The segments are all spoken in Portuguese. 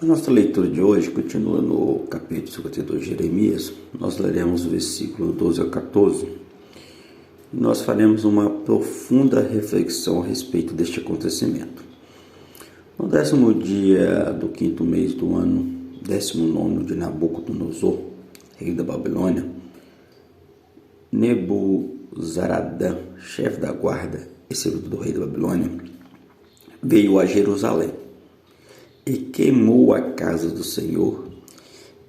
A nossa leitura de hoje continua no capítulo 52 de Jeremias. Nós leremos o versículo 12 ao 14 e nós faremos uma profunda reflexão a respeito deste acontecimento. No 10º dia do 5º mês do ano 19º de Nabucodonosor, rei da Babilônia, Nebuzaradã, chefe da guarda e servidor do rei da Babilônia, veio a Jerusalém e queimou a casa do Senhor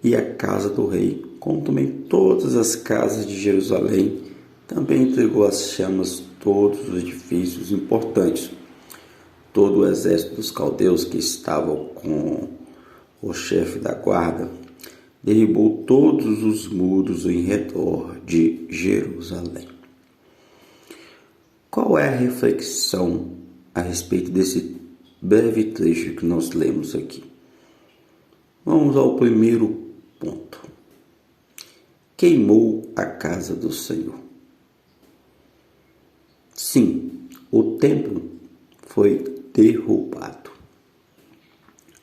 e a casa do rei, como também todas as casas de Jerusalém. Também entregou às chamas todos os edifícios importantes. Todo o exército dos caldeus que estavam com o chefe da guarda derribou todos os muros em redor de Jerusalém. Qual é a reflexão a respeito desse breve trecho que nós lemos aqui? Vamos ao primeiro ponto. Queimou a casa do Senhor. Sim, o templo foi derrubado.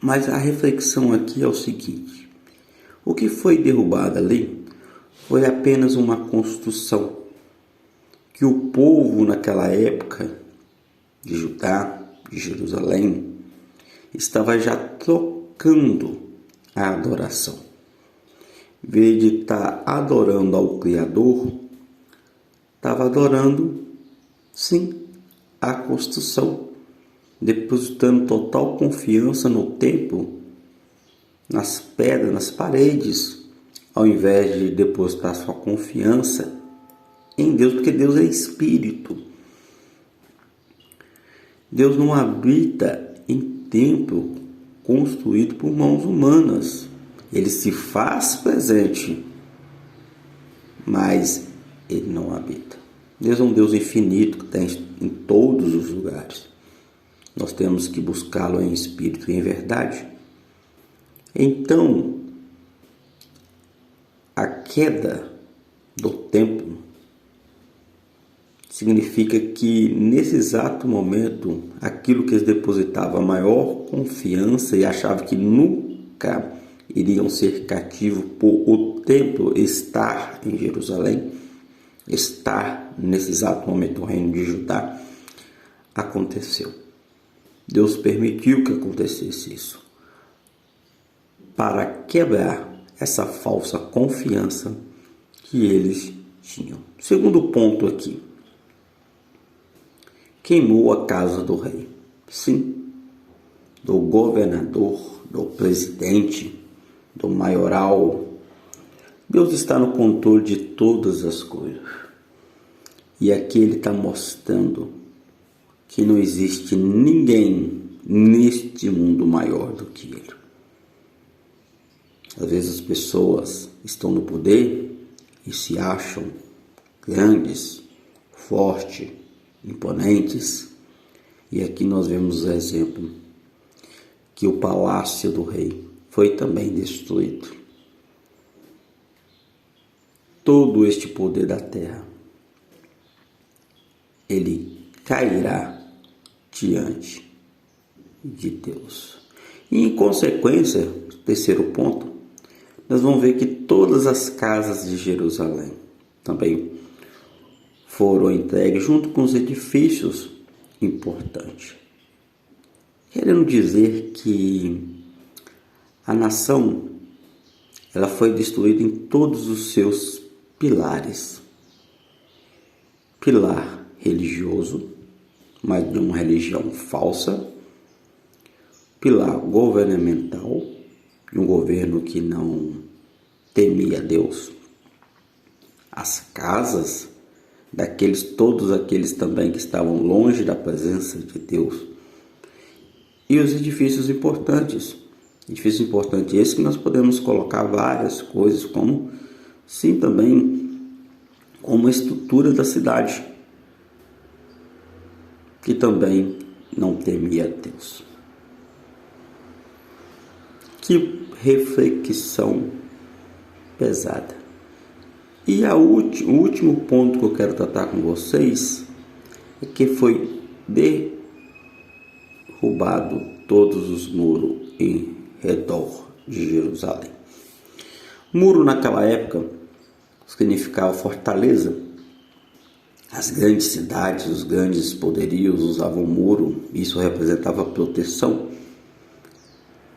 Mas a reflexão aqui é o seguinte: o que foi derrubado ali foi apenas uma construção que o povo naquela época de Judá, de Jerusalém, estava já trocando a adoração. Em vez de estar adorando ao Criador, estava adorando, sim, a construção, depositando total confiança no templo, nas pedras, nas paredes, ao invés de depositar sua confiança em Deus, porque Deus é Espírito. Deus não habita em templo construído por mãos humanas. Ele se faz presente, mas ele não habita. Deus é um Deus infinito que está em todos os lugares. Nós temos que buscá-lo em espírito e em verdade. Então, a queda do templo significa que, nesse exato momento, aquilo que eles depositavam a maior confiança e achavam que nunca iriam ser cativos por o templo estar em Jerusalém, estar nesse exato momento no reino de Judá, aconteceu. Deus permitiu que acontecesse isso para quebrar essa falsa confiança que eles tinham. Segundo ponto aqui: queimou a casa do rei. Sim, do governador, do presidente, do maioral. Deus está no controle de todas as coisas. E aqui ele está mostrando que não existe ninguém neste mundo maior do que ele. Às vezes as pessoas estão no poder e se acham grandes, fortes, imponentes. E aqui nós vemos o exemplo que o palácio do rei foi também destruído. Todo este poder da terra, ele cairá diante de Deus. E em consequência, terceiro ponto, nós vamos ver que todas as casas de Jerusalém também foram entregues junto com os edifícios importantes. Querendo dizer que a nação ela foi destruída em todos os seus pilares. Pilar religioso, mas de uma religião falsa. Pilar governamental, de um governo que não temia Deus. As casas todos aqueles também que estavam longe da presença de Deus. E os edifícios importantes. Edifícios importantes esses que nós podemos colocar várias coisas, como sim também como a estrutura da cidade, que também não temia Deus. Que reflexão pesada. E o último ponto que eu quero tratar com vocês é que foi derrubado todos os muros em redor de Jerusalém. Muro naquela época significava fortaleza. As grandes cidades, os grandes poderios usavam muro, isso representava proteção.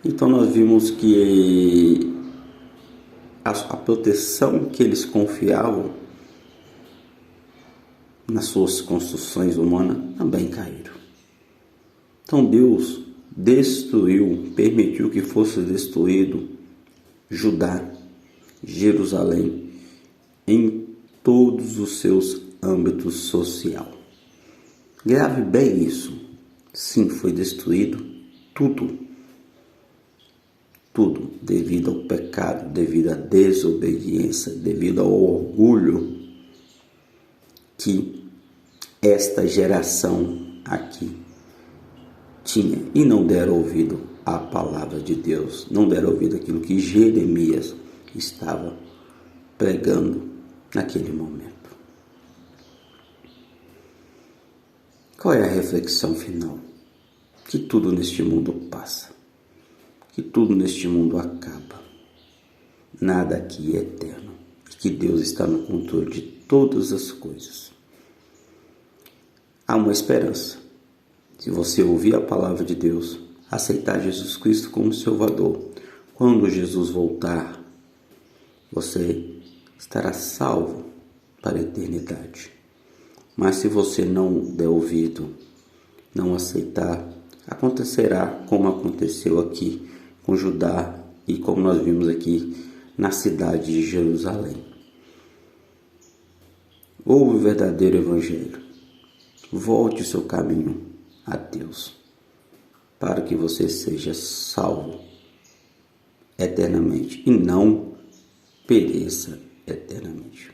Então nós vimos que a proteção que eles confiavam nas suas construções humanas também caíram. Então Deus permitiu que fosse destruído Judá, Jerusalém, em todos os seus âmbitos social. Grave bem isso. Sim, foi destruído tudo. Tudo devido ao pecado, devido à desobediência, devido ao orgulho que esta geração aqui tinha e não deram ouvido à palavra de Deus, não deram ouvido àquilo que Jeremias estava pregando naquele momento. Qual é a reflexão final? Que tudo neste mundo passa, que tudo neste mundo acaba, nada aqui é eterno, e que Deus está no controle de todas as coisas. Há uma esperança. Se você ouvir a palavra de Deus, aceitar Jesus Cristo como Salvador, quando Jesus voltar, você estará salvo para a eternidade. Mas se você não der ouvido, não aceitar, acontecerá como aconteceu aqui com Judá e como nós vimos aqui na cidade de Jerusalém. Ouve o verdadeiro evangelho. Volte o seu caminho a Deus, para que você seja salvo eternamente e não pereça eternamente.